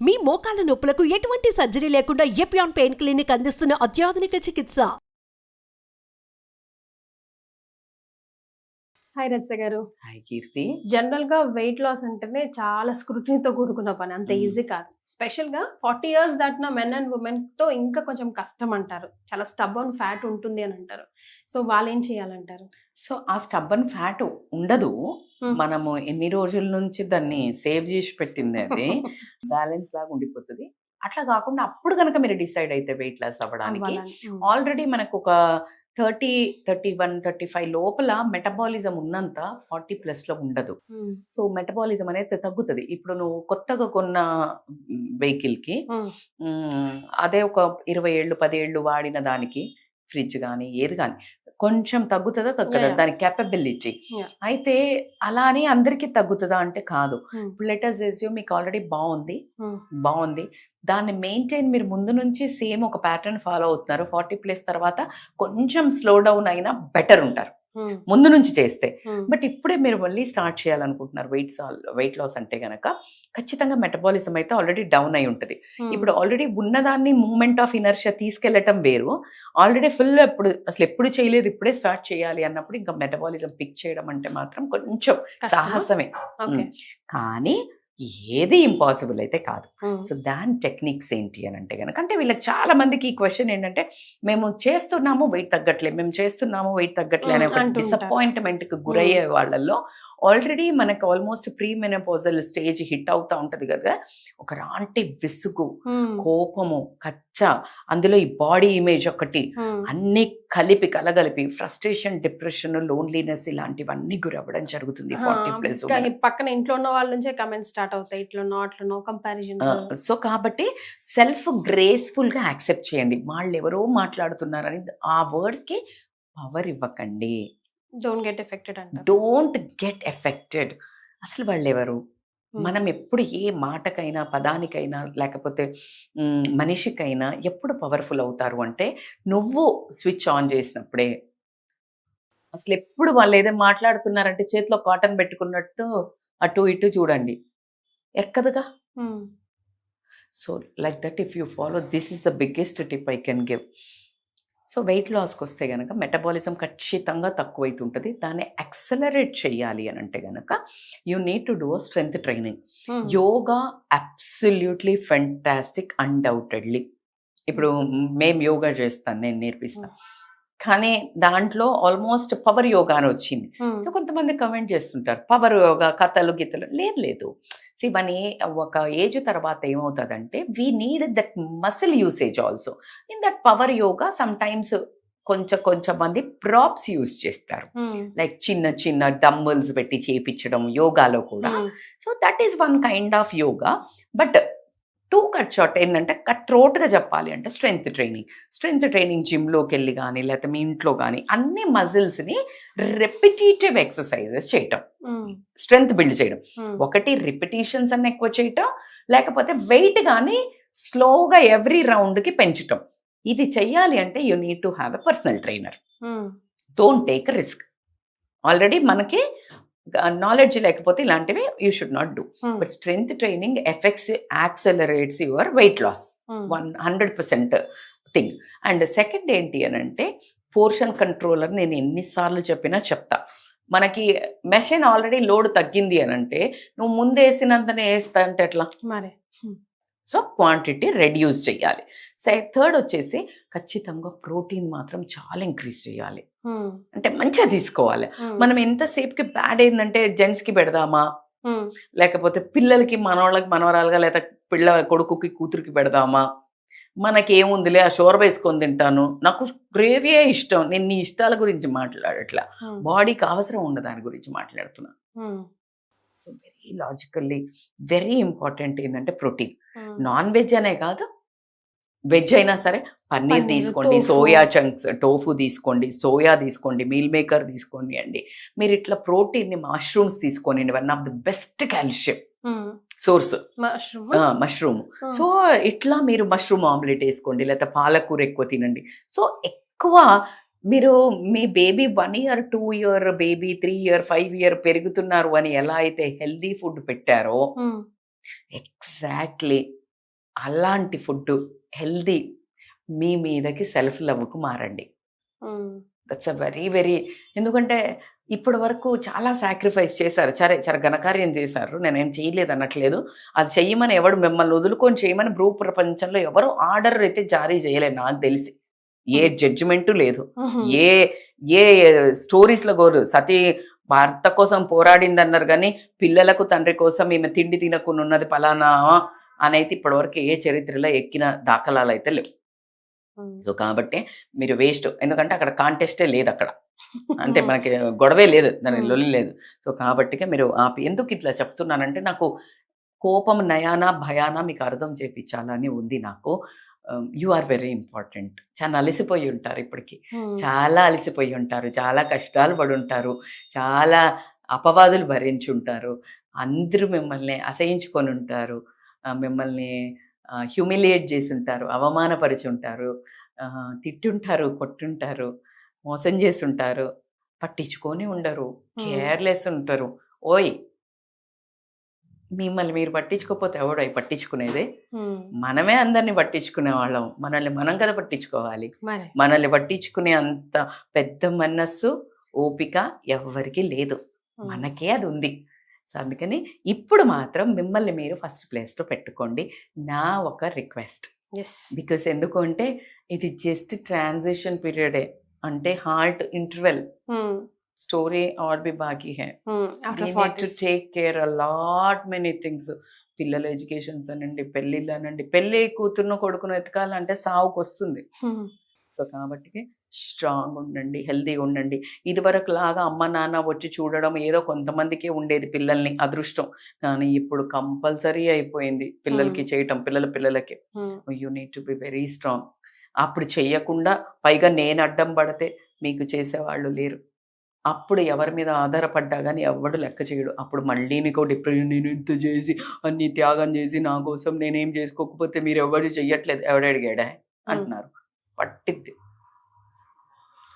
మీ మోకాల నొప్పులకు ఎటువంటి సర్జరీ లేకుండా ఎపియాన్ పెయిన్ క్లినిక్ అందిస్తున్న అత్యాధునిక చికిత్స. హాయ్ రజిత గారు. హాయ్ కీర్తి. జనరల్ గా వెయిట్ లాస్ అంటేనే చాలా స్క్రూటనీతో కూడుకున్న పని, అంత ఈజీ కాదు. స్పెషల్ గా 40 years దాటిన మెన్ అండ్ ఉమెన్ తో ఇంకా కొంచెం కష్టం అంటారు. చాలా స్టబ్బర్న్ ఫ్యాట్ ఉంటుంది అని అంటారు. సో వాళ్ళు ఏం చేయాలంటారు? సో ఆ స్టబ్బన్ ఫ్యాట్ ఉండదు, మనము ఎన్ని రోజుల నుంచి దాన్ని సేవ్ చేసి పెట్టింది అది బ్యాలెన్స్ లాగా ఉండిపోతుంది. అట్లా కాకుండా అప్పుడు కనుక మీరు డిసైడ్ అయితే వెయిట్ లాస్ అవ్వడానికి ఆల్రెడీ మనకు ఒక 30, 31, 35 లోపల మెటబాలిజం ఉన్నంత 40+ లో ఉండదు. సో మెటబాలిజం అనేది తగ్గుతుంది. ఇప్పుడు నువ్వు కొత్తగా కొన్న వెహికల్ కి అదే ఒక 20 ఏళ్ళు 10 ఏళ్ళు వాడిన దానికి ఫ్రిడ్జ్ కానీ ఏది కానీ కొంచెం తగ్గుతుందా తగ్గదా దాని కేపబిలిటీ. అయితే అలా అని అందరికీ తగ్గుతుందా అంటే కాదు. ఇప్పుడు లెటర్స్ వేసి మీకు ఆల్రెడీ బాగుంది దాన్ని మెయింటైన్ మీరు ముందు నుంచి సేమ్ ఒక ప్యాటర్న్ ఫాలో అవుతున్నారు. 40+ తర్వాత కొంచెం స్లో డౌన్ అయినా బెటర్ ఉంటారు ముందు నుంచి చేస్తే. బట్ ఇప్పుడే మీరు మళ్ళీ స్టార్ట్ చేయాలనుకుంటున్నారు వెయిట్ లాస్ అంటే గనక ఖచ్చితంగా మెటబాలిజం అయితే ఆల్రెడీ డౌన్ అయి ఉంటుంది. ఇప్పుడు ఆల్రెడీ ఉన్నదాన్ని మూమెంట్ ఆఫ్ ఇనర్షియా తీసుకెళ్లటం వేరు, ఆల్రెడీ ఫుల్ ఎప్పుడు చేయలేదు ఇప్పుడే స్టార్ట్ చేయాలి అన్నప్పుడు ఇంకా మెటబాలిజం పిక్ చేయడం అంటే మాత్రం కొంచెం సాహసమే. కానీ ఏది ఇంపాసిబుల్ అయితే కాదు. సో దాని టెక్నిక్స్ ఏంటి అని అంటే కనుక, అంటే వీళ్ళకి చాలా మందికి ఈ క్వశ్చన్ ఏంటంటే మేము చేస్తున్నాము వెయిట్ తగ్గట్లే అనే ఒక డిసప్పాయింట్మెంట్ కి గురయ్యే వాళ్ళల్లో ఆల్రెడీ మనకు almost pre menopausal stage hit అవుతా ఉంటది కదా, ఒక రాంటి విసుగు, కోపము, కచ్చ, అందులో ఈ బాడీ ఇమేజ్ ఒకటి అన్ని కలగలిపి ఫ్రస్ట్రేషన్, డిప్రెషన్, లోన్లీనెస్ ఇలాంటివన్నీ గురవ్వడం జరుగుతుంది 40+. పక్కన ఇంట్లో ఉన్న వాళ్ళ నుంచే కమెంట్స్ స్టార్ట్ అవుతాయి, ఇట్లా కంపారిజన్. సో కాబట్టి సెల్ఫ్ గ్రేస్ఫుల్ గా యాక్సెప్ట్ చేయండి. వాళ్ళు ఎవరో మాట్లాడుతున్నారని ఆ వర్డ్స్ కి పవర్ ఇవ్వకండి. Don't get affected. అసలు వాళ్ళు ఎవరు? మనం ఎప్పుడు ఏ మాటకైనా పదానికైనా లేకపోతే మనిషికైనా ఎప్పుడు పవర్ఫుల్ అవుతారు అంటే నువ్వు స్విచ్ ఆన్ చేసినప్పుడే. అసలు ఎప్పుడు వాళ్ళు ఏదో మాట్లాడుతున్నారంటే చేతిలో కాటన్ పెట్టుకున్నట్టు అటు ఇటు చూడండి, ఎక్కదుగా. So like that if you follow this is the biggest tip I can give. So weight లాస్కి వస్తే కనుక మెటబాలిజం ఖచ్చితంగా తక్కువైతుంటుంది. దాన్ని యాక్సలరేట్ చేయాలి అని అంటే కనుక you need to do strength training. Yoga absolutely fantastic undoubtedly. ఇప్పుడు మేము యోగా చేస్తాను, నేను నేర్పిస్తాను, కానీ దాంట్లో ఆల్మోస్ట్ పవర్ యోగా అని వచ్చింది. సో కొంతమంది కమెంట్ చేస్తుంటారు పవర్ యోగా కథలు గీతలు. లేదు ఇవన్నీ ఒక ఏజ్ తర్వాత ఏమవుతుందంటే we need that muscle usage also. In that power yoga some times కొంచెం మంది ప్రాప్స్ యూజ్ చేస్తారు, లైక్ చిన్న డంబుల్స్ పెట్టి చేయించడం యోగాలో కూడా. So that is one kind of yoga. But two cut short ఏంటంటే గా చెప్పాలి అంటే స్ట్రెంగ్త్ ట్రైనింగ్ జిమ్లోకి వెళ్ళి కానీ లేకపోతే మీ ఇంట్లో కానీ అన్ని మజిల్స్ని రెపిటేటివ్ ఎక్సర్సైజెస్ చేయటం, స్ట్రెంగ్త్ బిల్డ్ చేయడం. ఒకటి రిపిటేషన్స్ అన్న ఎక్కువ చేయటం, లేకపోతే వెయిట్ కానీ స్లోగా ఎవ్రీ రౌండ్కి పెంచటం. ఇది చెయ్యాలి అంటే you need to have a personal trainer. Don't take risk. Already మనకి నాలెడ్జ్ లేకపోతే ఇలాంటివి you should not do. But strength training accelerates your weight loss 100% thing. And second ఏంటి అని అంటే పోర్షన్ కంట్రోలర్. నేను ఎన్నిసార్లు చెప్తా, మనకి మెషిన్ ఆల్రెడీ లోడ్ తగ్గింది అని అంటే నువ్వు ముందు వేసినంతనే వేస్తా అంటే ఎట్లా మరి. సో క్వాంటిటీ రెడ్యూస్ చేయాలి. థర్డ్ వచ్చేసి ఖచ్చితంగా ప్రోటీన్ మాత్రం చాలా ఇంక్రీజ్ చేయాలి, అంటే మంచిగా తీసుకోవాలి. మనం ఎంతసేపుకి బ్యాడ్ ఏంటంటే జెంట్స్కి పెడదామా, లేకపోతే పిల్లలకి మనవరాలుగా లేదా కొడుకుకి కూతురికి పెడదామా, మనకి ఏముందిలే ఆ షోర్ వేసుకొని తింటాను, నాకు గ్రేవీయే ఇష్టం, నేను నీ ఇష్టాల గురించి మాట్లాడట్లా, బాడీకి అవసరం ఉన్న దాని గురించి మాట్లాడుతున్నా. So very logically very important ఏంటంటే ప్రోటీన్. నాన్ వెజ్ అనే కాదు, వెజ్ అయినా సరే పన్నీర్ తీసుకోండి, సోయా చంక్స్, టోఫు తీసుకోండి, సోయా తీసుకోండి, మీల్ మేకర్ తీసుకోండి అండి. మీరు ఇట్లా ప్రోటీన్ని మష్రూమ్స్ తీసుకోండి, one of the best calcium source mushroom. So ఇట్లా మీరు మష్రూమ్ ఆమ్లెట్ వేసుకోండి, లేకపోతే పాలకూర ఎక్కువ తినండి. సో ఎక్కువ మీరు మీ baby 1 year 2 year baby 3 year 5 year పెరుగుతున్నారు అని ఎలా అయితే హెల్దీ ఫుడ్ పెట్టారో ఎగ్జాక్ట్లీ అలాంటి ఫుడ్ హెల్దీ మీ మీదకి సెల్ఫ్ లవ్కు మారండి. దట్స్ అ వెరీ వెరీ, ఎందుకంటే ఇప్పటి వరకు చాలా సాక్రిఫైస్ చేశారు, చాలా ఘనకార్యం చేశారు, నేనేం చేయలేదు అనట్లేదు. అది చెయ్యమని ఎవడు మిమ్మల్ని వదులుకొని చేయమని భూ ప్రపంచంలో ఎవరు ఆర్డర్ అయితే జారీ చేయలేదు నాకు తెలిసి. ఏ జడ్జిమెంటు లేదు, ఏ ఏ స్టోరీస్లో గోరు సతీ భర్త కోసం పోరాడింది అన్నారు కానీ పిల్లలకు తండ్రి కోసం ఈమె తిండి తినకుండా ఉన్నది పలానా అనైతే ఇప్పటివరకు ఏ చరిత్రలో ఎక్కిన దాఖలాలు అయితే లేవు. సో కాబట్టి మీరు వేస్ట్, ఎందుకంటే అక్కడ కాంటెస్టే లేదు, అక్కడ అంటే మనకి గొడవే లేదు, దాని లొల్లి లేదు. సో కాబట్టి మీరు ఆపి, ఎందుకు ఇట్లా చెప్తున్నానంటే నాకు కోపం నయానా భయానా మీకు అర్థం చేపించాలని ఉంది నాకు. You are very important. చాలా అలసిపోయి ఉంటారు ఇప్పటికి, చాలా అలసిపోయి ఉంటారు, చాలా కష్టాలు పడి ఉంటారు, చాలా అపవాదులు భరించి ఉంటారు, అందరూ మిమ్మల్ని అసహించుకొని ఉంటారు, మిమ్మల్ని హ్యూమిలియేట్ చేసి ఉంటారు, అవమానపరిచి ఉంటారు, తిట్టుంటారు, కొట్టుంటారు, మోసం చేసి ఉంటారు, పట్టించుకొని ఉండరు, కేర్లెస్ ఉంటారు. ఓయ్ మిమ్మల్ని మీరు పట్టించుకోకపోతే ఎవడో పట్టించుకునేదే? మనమే అందరినీ పట్టించుకునే వాళ్ళం, మనల్ని మనం కదా పట్టించుకోవాలి. మనల్ని పట్టించుకునే అంత పెద్ద మనస్సు ఓపిక ఎవ్వరికి లేదు, మనకే అది ఉంది. సో అందుకని ఇప్పుడు మాత్రం మిమ్మల్ని మీరు ఫస్ట్ ప్లేస్లో పెట్టుకోండి, నా ఒక రిక్వెస్ట్. బికాస్ ఎందుకు అంటే ఇది జస్ట్ ట్రాన్సిషన్ పీరియడే, అంటే హార్ట్ ఇంటర్వెల్, స్టోరీ ఆర్ బి బాకీ హై. We need to take care a lot many things. పిల్లల ఎడ్యుకేషన్స్ అనండి, పెళ్ళిళ్ళు అనండి, పెళ్ళి కూతురును కొడుకును ఎతకాలంటే సావుకు వస్తుంది. సో కాబట్టి స్ట్రాంగ్ ఉండండి, హెల్దీగా ఉండండి. ఇదివరకు లాగా అమ్మ నాన్న వచ్చి చూడడం ఏదో కొంతమందికే ఉండేది పిల్లల్ని, అదృష్టం. కానీ ఇప్పుడు కంపల్సరీ అయిపోయింది పిల్లలకి చేయటం, పిల్లలకి. You need to be very strong. అప్పుడు చెయ్యకుండా పైగా నేను అడ్డం పడితే మీకు చేసేవాళ్ళు లేరు. అప్పుడు ఎవరి మీద ఆధారపడ్డా కానీ ఎవడు లెక్క చేయడు. అప్పుడు మళ్ళీ నీకు డిప్రెషన్, నేను ఇంత చేసి అన్ని త్యాగం చేసి నా కోసం నేనేం చేసుకోకపోతే మీరు ఎవరు చెయ్యట్లేదు, ఎవడడిగాడా అంటున్నారు. పట్టిద్ది.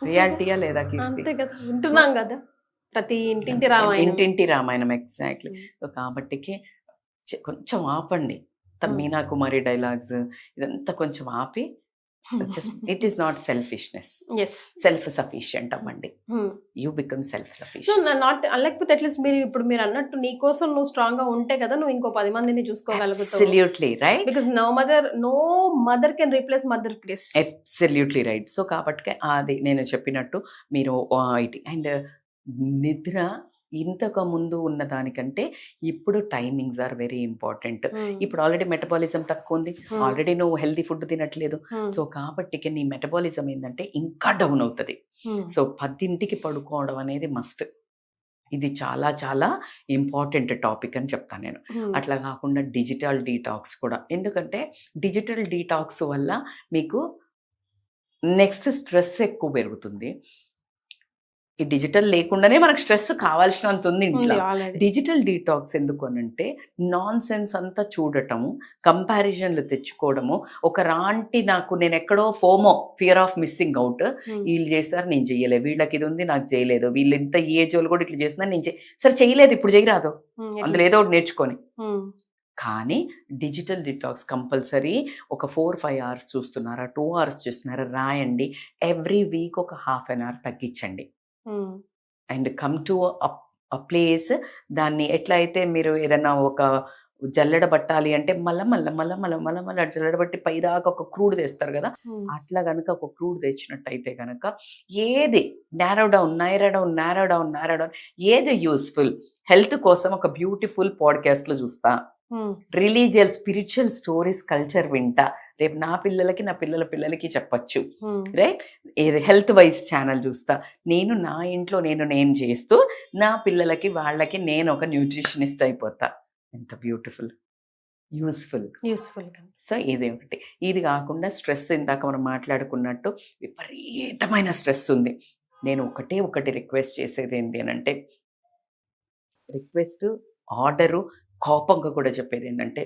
రియాలిటీయా లేదా? వింటున్నాం కదా ప్రతి ఇంటింటి రామాయణం. ఎగ్జాక్ట్లీ. సో కాబట్టి కొంచెం ఆపండి. మీనా కుమారి డైలాగ్స్ ఇదంతా కొంచెం ఆపి, it is not selfishness, self sufficient అవ్వండి. You become self sufficient. Not లేకపోతే అట్లీస్ట్ మీరు అన్నట్టు నీ కోసం నువ్వు స్ట్రాంగ్ గా ఉంటే కదా నువ్వు ఇంకో 10 మందిని చూసుకోగలుగుతావు. Absolutely right. Because no mother can replace mother place. Absolutely right. So కాబట్టి అది నేను చెప్పినట్టు మీరు అండ్ నిద్ర ఇంతకు ముందు ఉన్న దానికంటే ఇప్పుడు టైమింగ్స్ ఆర్ వెరీ ఇంపార్టెంట్. ఇప్పుడు ఆల్రెడీ మెటబాలిజం తక్కువ ఉంది, ఆల్రెడీ నువ్వు హెల్తీ ఫుడ్ తినట్లేదు. సో కాబట్టి నీ మెటబాలిజం ఏంటంటే ఇంకా డౌన్ అవుతుంది. సో 10ంటికి పడుకోవడం అనేది మస్ట్. ఇది చాలా చాలా ఇంపార్టెంట్ టాపిక్ అని చెప్తాను నేను. అట్లా కాకుండా డిజిటల్ డీటాక్స్ కూడా, ఎందుకంటే డిజిటల్ డీటాక్స్ వల్ల మీకు నెక్స్ట్ స్ట్రెస్ ఎక్కువ పెరుగుతుంది. ఈ డిజిటల్ లేకుండానే మనకు స్ట్రెస్ కావాల్సినంత ఉంది ఇంట్లో. డిజిటల్ డీటాక్స్ ఎందుకు అనంటే నాన్ సెన్స్ అంతా చూడటము, కంపారిజన్లు తెచ్చుకోవడము, ఒక రాంటి నాకు నేను ఎక్కడో FOMO, fear of missing out, వీళ్ళు చేశారు నేను చెయ్యలేదు, వీళ్ళకి ఇది ఉంది నాకు చేయలేదు, వీళ్ళు ఇంత ఏజ్ వాళ్ళు కూడా ఇట్లా చేస్తున్నారు నేను సరే చేయలేదు ఇప్పుడు చేయరాదు, అందులో ఏదో ఒకటి నేర్చుకొని. కానీ డిజిటల్ డిటాక్స్ కంపల్సరీ. ఒక 4-5 hours చూస్తున్నారా, 2 hours చూస్తున్నారా, రాయండి. ఎవ్రీ వీక్ ఒక ½ an hour తగ్గించండి. And come to a place. దాన్ని ఎట్లా అయితే మీరు ఏదైనా ఒక జల్లెడ పట్టాలి అంటే మళ్ళా జల్లెడబట్టి పైదాకా ఒక క్రూడ్ తెస్తారు కదా, అట్లా కనుక ఒక క్రూడ్ తెచ్చినట్టయితే కనుక ఏది నారో డౌన్ ఏది యూస్ఫుల్ హెల్త్ కోసం ఒక బ్యూటిఫుల్ పాడ్కాస్ట్లో చూస్తా, రిలీజియల్ స్పిరిచువల్ స్టోరీస్ కల్చర్ వింటా, రేపు నా పిల్లలకి నా పిల్లలకి చెప్పచ్చు, రైట్? ఏది హెల్త్ వైజ్ ఛానల్ చూస్తా, నేను నా ఇంట్లో నేను చేస్తూ నా పిల్లలకి వాళ్ళకి నేను ఒక న్యూట్రిషనిస్ట్ అయిపోతా. ఎంత బ్యూటిఫుల్, యూస్ఫుల్. సో ఇది ఒకటి. ఇది కాకుండా స్ట్రెస్, ఇందాక మనం మాట్లాడుకున్నట్టు విపరీతమైన స్ట్రెస్ ఉంది. నేను ఒకటి రిక్వెస్ట్ చేసేది ఏంటి అని అంటే, రిక్వెస్ట్ ఆర్డరు కోపంగా కూడా చెప్పేది ఏంటంటే,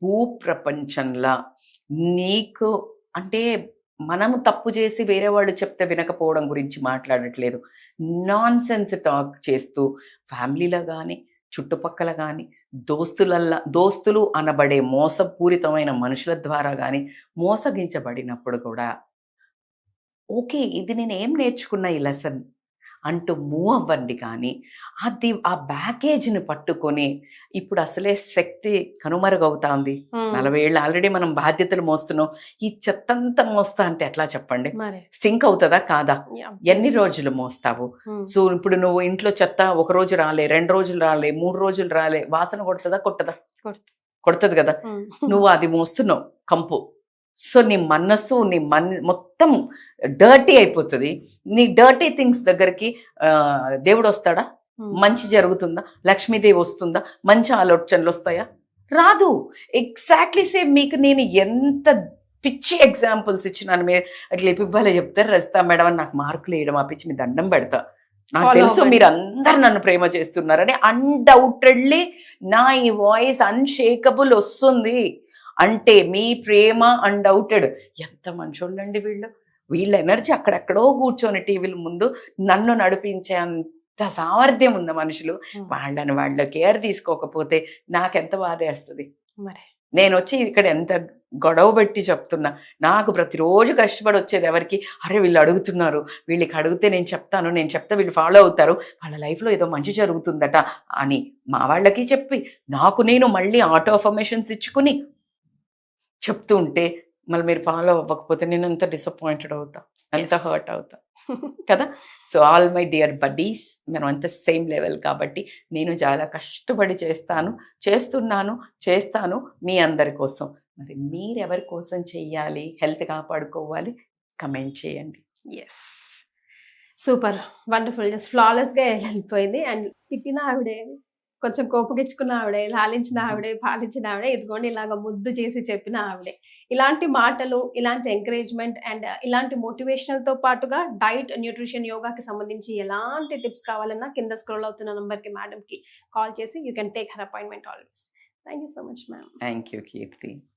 భూప్రపంచంలా నీకు అంటే మనము తప్పు చేసి వేరే వాళ్ళు చెప్తే వినకపోవడం గురించి మాట్లాడట్లేదు, నాన్ సెన్స్ టాక్ చేస్తూ ఫ్యామిలీలో కానీ చుట్టుపక్కల కానీ దోస్తులు అనబడే మోసపూరితమైన మనుషుల ద్వారా కానీ మోసగించబడినప్పుడు కూడా ఓకే, ఇది నేను ఏం నేర్చుకున్నా ఈ లెసన్ అంటూ మూవ్ అవ్వండి. కానీ ఆ బ్యాగేజ్ని పట్టుకొని ఇప్పుడు అసలే శక్తి కనుమరుగవుతాంది. 40 ఏళ్ళు ఆల్రెడీ మనం బాధ్యతలు మోస్తున్నాం. ఈ చెత్తంతా మోస్తా అంటే ఎట్లా చెప్పండి? మరి స్టింక్ అవుతుందా కాదా? yeah, ఎన్ని yes. రోజులు మోస్తావు? Hmm. సో ఇప్పుడు నువ్వు ఇంట్లో చెత్త ఒక రోజు రాలే, 2 రోజులు రాలే, 3 రోజులు రాలే, వాసన కొడుతుందా కొట్టదా? కొడుతుంది కదా. Hmm. నువ్వు అది మోస్తున్నావు కంపు. సో నీ మనస్సు మొత్తం డర్టీ అయిపోతుంది. నీ డర్టీ థింగ్స్ దగ్గరికి దేవుడు వస్తాడా? Hmm. మంచి జరుగుతుందా? లక్ష్మీదేవి వస్తుందా? మంచి ఆలోచనలు వస్తాయా? రాదు. Exactly same. మీకు నేను ఎంత పిచ్చి ఎగ్జాంపుల్స్ ఇచ్చినాను. మీరు అట్లా ఎపిబ్బాలే చెప్తారు రస్తా మేడం అని నాకు మార్కులు వేయడం ఆ పిచ్చి మీ దండం పెడతా. నాకు Follow తెలుసు అవ్వండి. మీరు అందరు నన్ను ప్రేమ చేస్తున్నారని. అన్డౌటెడ్లీ నా ఈ వాయిస్ అన్షేకబుల్ వస్తుంది అంటే మీ ప్రేమ అన్డౌటెడ్. ఎంత మంచోళ్ళండి వీళ్ళ ఎనర్జీ అక్కడెక్కడో కూర్చొని టీవీల ముందు నన్ను నడిపించే అంత సామర్థ్యం ఉన్న మనుషులు. Hmm. వాళ్ళ కేర్ తీసుకోకపోతే నాకెంత బాధేస్తుంది. మరి నేను వచ్చి ఇక్కడ ఎంత గొడవ పెట్టి చెప్తున్నా. నాకు ప్రతిరోజు కష్టపడి వచ్చేది ఎవరికి? అరే వీళ్ళు అడుగుతున్నారు, వీళ్ళకి అడిగితే నేను చెప్తా వీళ్ళు ఫాలో అవుతారు, వాళ్ళ లైఫ్లో ఏదో మంచి జరుగుతుందట అని మా వాళ్ళకి చెప్పి నాకు నేను మళ్ళీ ఆటో అఫర్మేషన్స్ ఇచ్చుకుని చెప్తూ ఉంటే మళ్ళీ మీరు ఫాలో అవ్వకపోతే నేను ఎంత డిసప్పాయింటెడ్ అవుతా, ఎంత Yes. హర్ట్ అవుతా కదా. So all my dear buddies, మనం అంత సేమ్ లెవెల్ కాబట్టి నేను చాలా కష్టపడి చేస్తాను మీ అందరి కోసం. మరి మీరు ఎవరి కోసం చెయ్యాలి, హెల్త్ కాపాడుకోవాలి, కమెంట్ చేయండి. ఎస్, సూపర్, వండర్ఫుల్, జస్ట్ ఫ్లాలెస్గా వెళ్ళిపోయింది. అండ్ తిట్టిన ఆవిడే, కొంచెం కోపగించుకున్న ఆవిడే, లాలించిన ఆవిడే, పాలించిన ఆవిడే, ఇదిగోండి ఇలాగ ముద్దు చేసి చెప్పిన ఆవిడే. ఇలాంటి మాటలు, ఇలాంటి ఎంకరేజ్మెంట్ అండ్ ఇలాంటి మోటివేషనల్తో పాటుగా డైట్, న్యూట్రిషన్, యోగాకి సంబంధించి ఎలాంటి టిప్స్ కావాలన్నా కింద స్క్రోల్ అవుతున్న నంబర్కి మేడంకి కాల్ చేసి you can take her appointment always. Thank you so much ma'am. Thank you Keerthi.